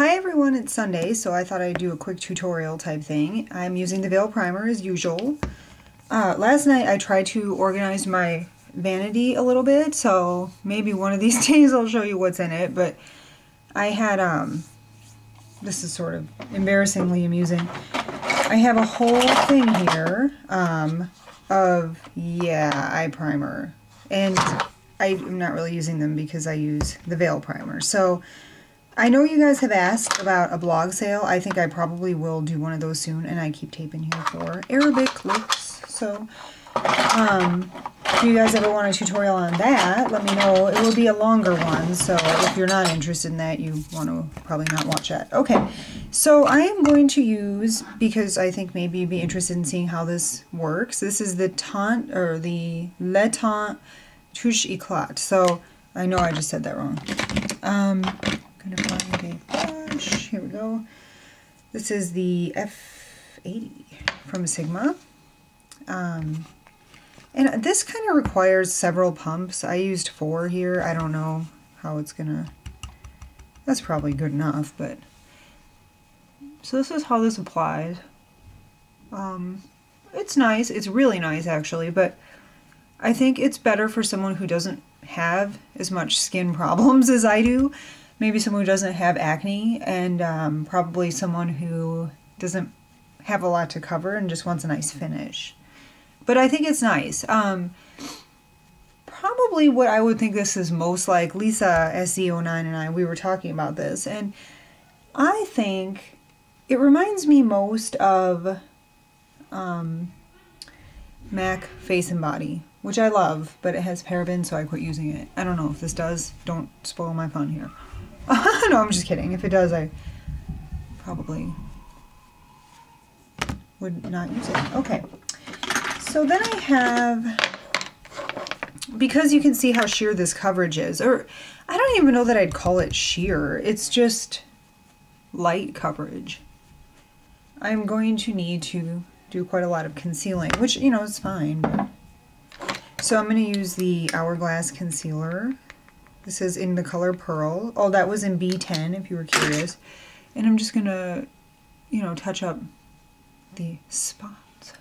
Hi everyone, it's Sunday, so I thought I'd do a quick tutorial type thing. I'm using the Veil Primer as usual. Last night I tried to organize my vanity a little bit, so maybe one of these days I'll show you what's in it, but I had, this is sort of embarrassingly amusing. I have a whole thing here of, eye primer, and I'm not really using them because I use the Veil Primer. So I know you guys have asked about a blog sale. I think I probably will do one of those soon, and I keep taping here for Arabic looks. So if you guys ever want a tutorial on that, let me know. It will be a longer one, so if you're not interested in that, you want to probably not watch that. Okay, so I am going to use, because I think maybe you'd be interested in seeing how this works, this is the Tarte, or the Le Tarte Touche Eclat. So I know I just said that wrong. I'm going to find a brush. Here we go. This is the F80 from Sigma. And this kind of requires several pumps. I used 4 here. I don't know how it's gonna... That's probably good enough, but... So this is how this applies. It's nice. It's really nice, actually, but I think it's better for someone who doesn't have as much skin problems as I do. Maybe someone who doesn't have acne, and probably someone who doesn't have a lot to cover and just wants a nice finish. But I think it's nice. Probably what I would think this is most like, Lisa SC09 and I, we were talking about this, and I think it reminds me most of MAC Face and Body, which I love, but it has parabens, so I quit using it. I don't know if this does. Don't spoil my fun here. No, I'm just kidding. If it does, I probably would not use it. Okay. So then I have, because you can see how sheer this coverage is, or I don't even know that I'd call it sheer, it's just light coverage. I'm going to need to do quite a lot of concealing, which, you know, is fine. But... So I'm going to use the Hourglass concealer. This is in the color Pearl. Oh, that was in B10 if you were curious. And I'm just going to, you know, touch up the spots.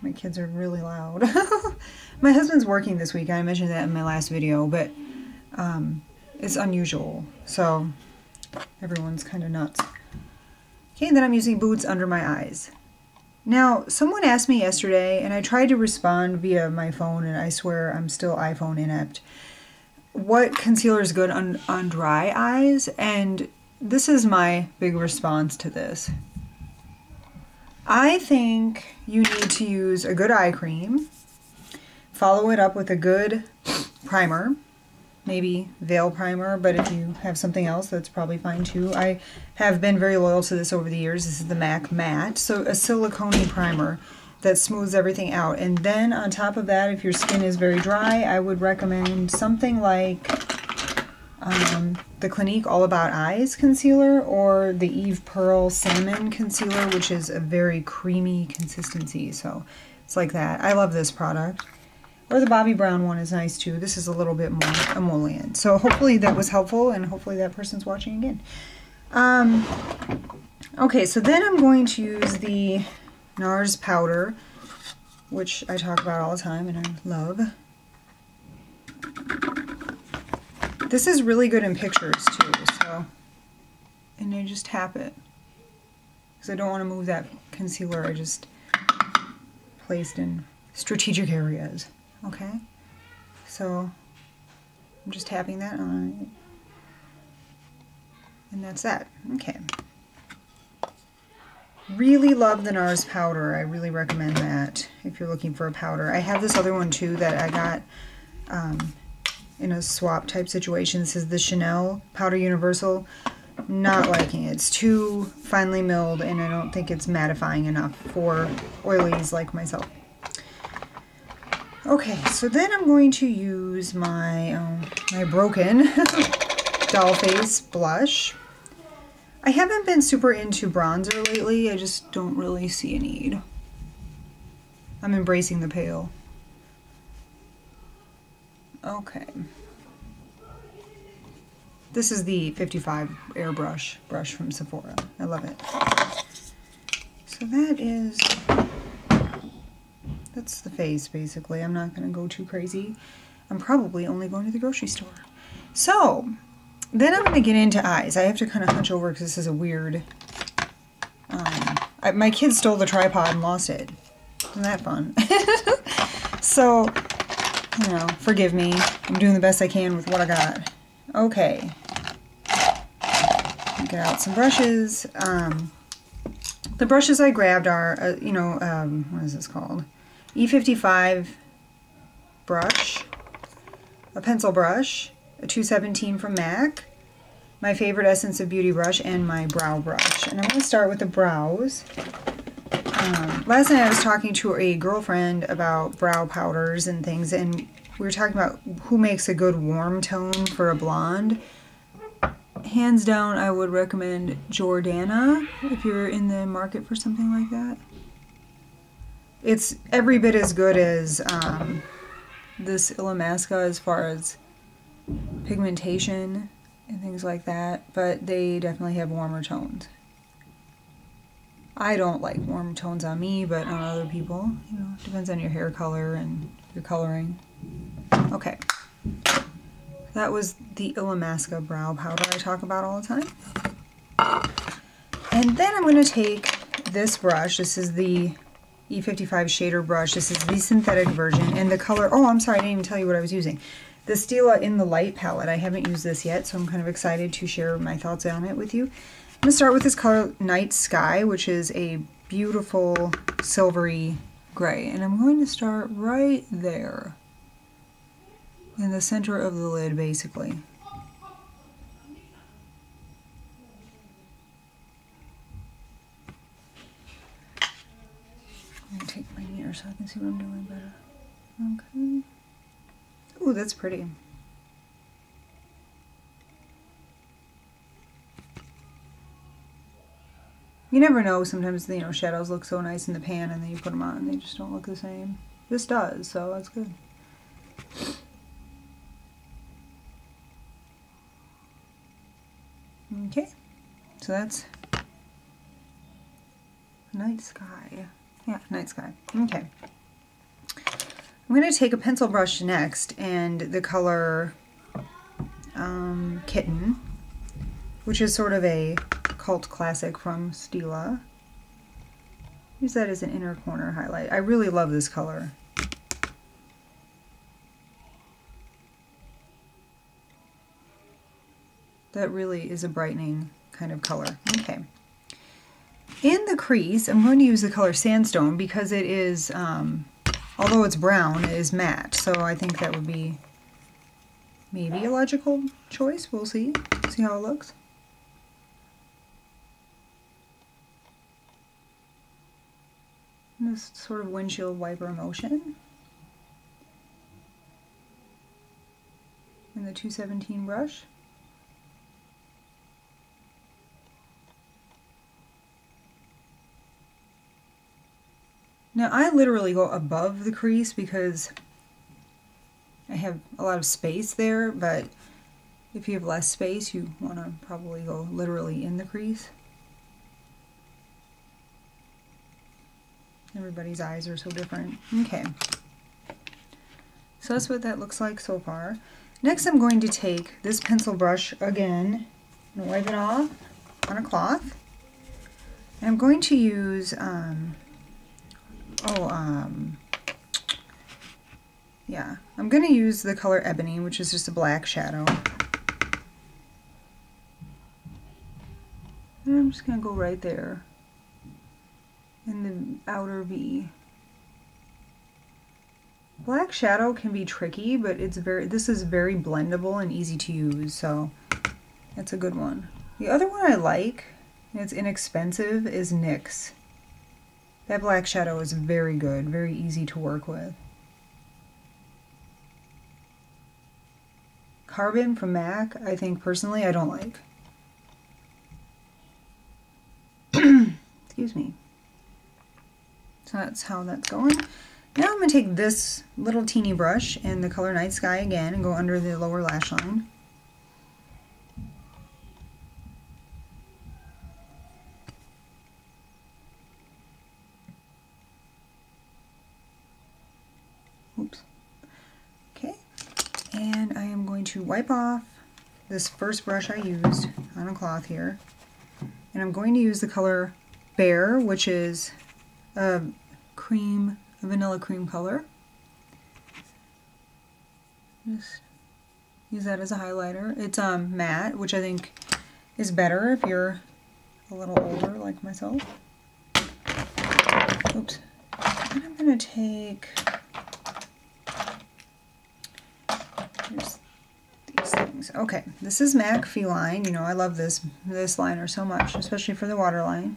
My kids are really loud. My husband's working this week. I mentioned that in my last video, but it's unusual. So everyone's kind of nuts. Okay, and then I'm using boots under my eyes. Now, someone asked me yesterday, and I tried to respond via my phone, and I swear I'm still iPhone inept, what concealer is good on dry eyes, and this is my big response to this. I think you need to use a good eye cream, follow it up with a good primer, maybe Veil Primer, but if you have something else, that's probably fine too. I have been very loyal to this over the years. This is the MAC Matte, so a silicone primer that smooths everything out. And then on top of that, if your skin is very dry, I would recommend something like the Clinique All About Eyes concealer, or the Eve Pearl Salmon concealer, which is a very creamy consistency. So it's like that. I love this product. Or the Bobbi Brown one is nice too. This is a little bit more emollient. So hopefully that was helpful, and hopefully that person's watching again. Okay, so then I'm going to use the NARS powder, which I talk about all the time and I love. This is really good in pictures too, so, and I just tap it, because I don't want to move that concealer I just placed in strategic areas. Okay, so I'm just tapping that on, and that's that. Okay. Really love the NARS powder. I really recommend that if you're looking for a powder. I have this other one too that I got in a swap type situation. This is the Chanel Powder Universal. Not liking it. It's too finely milled, and I don't think it's mattifying enough for oilies like myself. Okay, so then I'm going to use my my broken Dollface blush. I haven't been super into bronzer lately. I just don't really see a need. I'm embracing the pale. Okay. This is the 55 airbrush brush from Sephora. I love it. So that's the face basically. I'm not going to go too crazy. I'm probably only going to the grocery store. So then I'm going to get into eyes. I have to kind of hunch over because this is a weird... my kids stole the tripod and lost it. Isn't that fun? So, you know, forgive me. I'm doing the best I can with what I got. Okay. Get out some brushes. The brushes I grabbed are, what is this called? E55 brush, a pencil brush, a 217 from MAC, my favorite Essence of Beauty brush, and my brow brush. And I'm going to start with the brows. Last night I was talking to a girlfriend about brow powders and things, and we were talking about who makes a good warm tone for a blonde. Hands down, I would recommend Jordana if you're in the market for something like that. It's every bit as good as this Illamasqua as far as pigmentation and things like that, but they definitely have warmer tones. I don't like warm tones on me, but on other people, you know, it depends on your hair color and your coloring. Okay. That was the Illamasqua brow powder I talk about all the time. And then I'm going to take this brush. This is the E55 shader brush. This is the synthetic version. And the color, oh, I'm sorry, I didn't even tell you what I was using. The Stila In The Light palette. I haven't used this yet, so I'm kind of excited to share my thoughts on it with you. I'm going to start with this color Night Sky, which is a beautiful silvery gray. And I'm going to start right there, in the center of the lid, basically. I'm going to take my mirror so I can see what I'm doing better. Okay. Ooh, that's pretty. You never know, sometimes, you know, shadows look so nice in the pan and then you put them on and they just don't look the same. This does, so that's good. Okay, so that's Night Sky. Yeah, Night Sky. Okay. I'm going to take a pencil brush next and the color Kitten, which is sort of a cult classic from Stila. Use that as an inner corner highlight. I really love this color. That really is a brightening kind of color. Okay. In the crease, I'm going to use the color Sandstone because it is, although it's brown, it is matte. So I think that would be maybe a logical choice. We'll see. See how it looks. This sort of windshield wiper motion. And the 217 brush. Now I literally go above the crease because I have a lot of space there, but if you have less space, you want to probably go literally in the crease. Everybody's eyes are so different. Okay. So that's what that looks like so far. Next I'm going to take this pencil brush again and wipe it off on a cloth. And I'm going to use, yeah, I'm going to use the color Ebony, which is just a black shadow. And I'm just going to go right there in the outer V. Black shadow can be tricky, but this is very blendable and easy to use, so that's a good one. The other one I like, and it's inexpensive, is NYX. That black shadow is very good, very easy to work with. Carbon from MAC, I think personally I don't like. Excuse me. So that's how that's going. Now I'm going to take this little teeny brush and the color Night Sky again and go under the lower lash line. And I am going to wipe off this first brush I used on a cloth here. And I'm going to use the color Bear, which is a vanilla cream color. Just use that as a highlighter. It's matte, which I think is better if you're a little older like myself. Oops. And I'm going to take here's these things. Okay, this is MAC Feline. You know, I love this liner so much, especially for the waterline.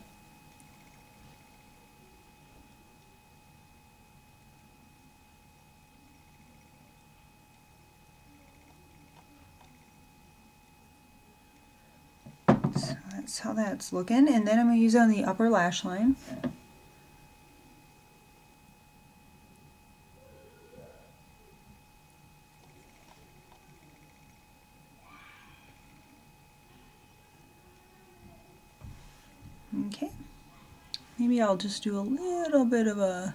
So that's how that's looking. And then I'm going to use it on the upper lash line. Okay, maybe I'll just do a little bit of a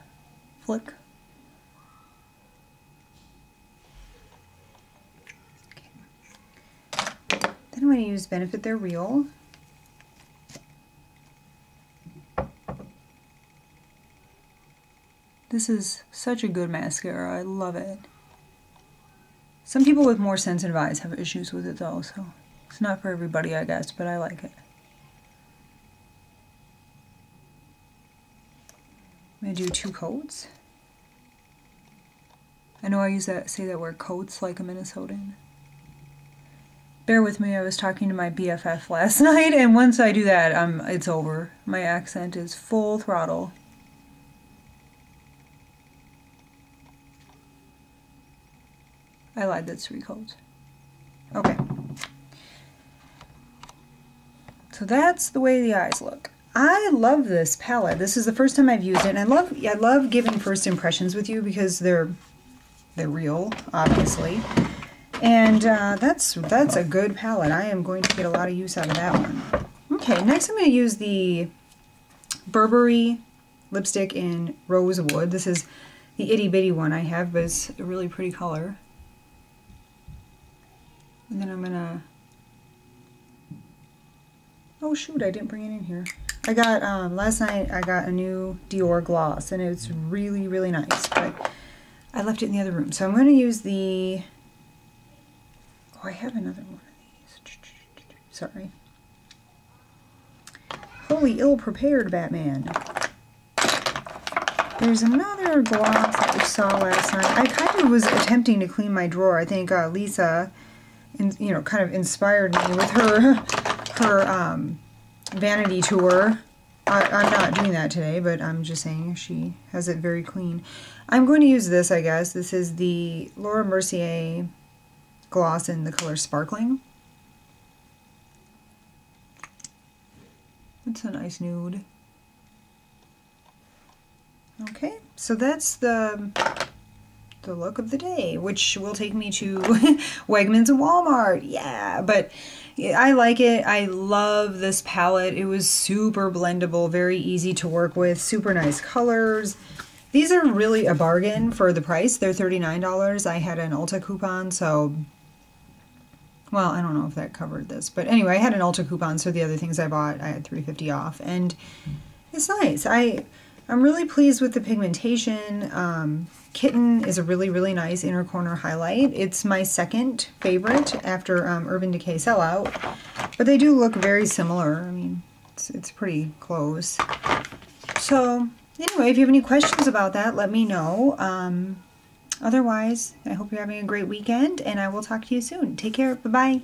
flick. Okay. Then I'm going to use Benefit They're Real. This is such a good mascara. I love it. Some people with more sensitive eyes have issues with it though, so it's not for everybody, I guess, but I like it. I'm going to do 2 coats. I know I say that word coats like a Minnesotan. Bear with me, I was talking to my BFF last night, and once I do that, it's over. My accent is full throttle. I lied, that's 3 coats. Okay. So that's the way the eyes look. I love this palette. This is the first time I've used it, and I love giving first impressions with you because they're real, obviously. And that's a good palette. I am going to get a lot of use out of that one. Okay, next I'm going to use the Burberry lipstick in Rosewood. This is the itty bitty one I have, but it's a really pretty color. And then I'm gonna, oh shoot, I didn't bring it in here. I got, last night I got a new Dior gloss, and it's really, really nice, but I left it in the other room. So I'm going to use the, oh, I have another one of these. Sorry. Holy ill-prepared Batman. There's another gloss that we saw last night. I kind of was attempting to clean my drawer. I think Lisa, you know, kind of inspired me with her vanity tour. I'm not doing that today, but I'm just saying she has it very clean. I'm going to use this, I guess. This is the Laura Mercier gloss in the color Sparkling. It's a nice nude. Okay, so that's the look of the day, which will take me to Wegmans and Walmart. Yeah, but I like it. I love this palette. It was super blendable, very easy to work with, super nice colors. These are really a bargain for the price. They're $39. I had an Ulta coupon, so, well, I don't know if that covered this, but anyway, I had an Ulta coupon, so the other things I bought, I had $3.50 off, and it's nice. I'm really pleased with the pigmentation. Kitten is a really, really nice inner corner highlight. It's my second favorite after Urban Decay Sellout, but they do look very similar. I mean, it's pretty close. So anyway, if you have any questions about that, let me know. Otherwise, I hope you're having a great weekend, and I will talk to you soon. Take care. Bye-bye.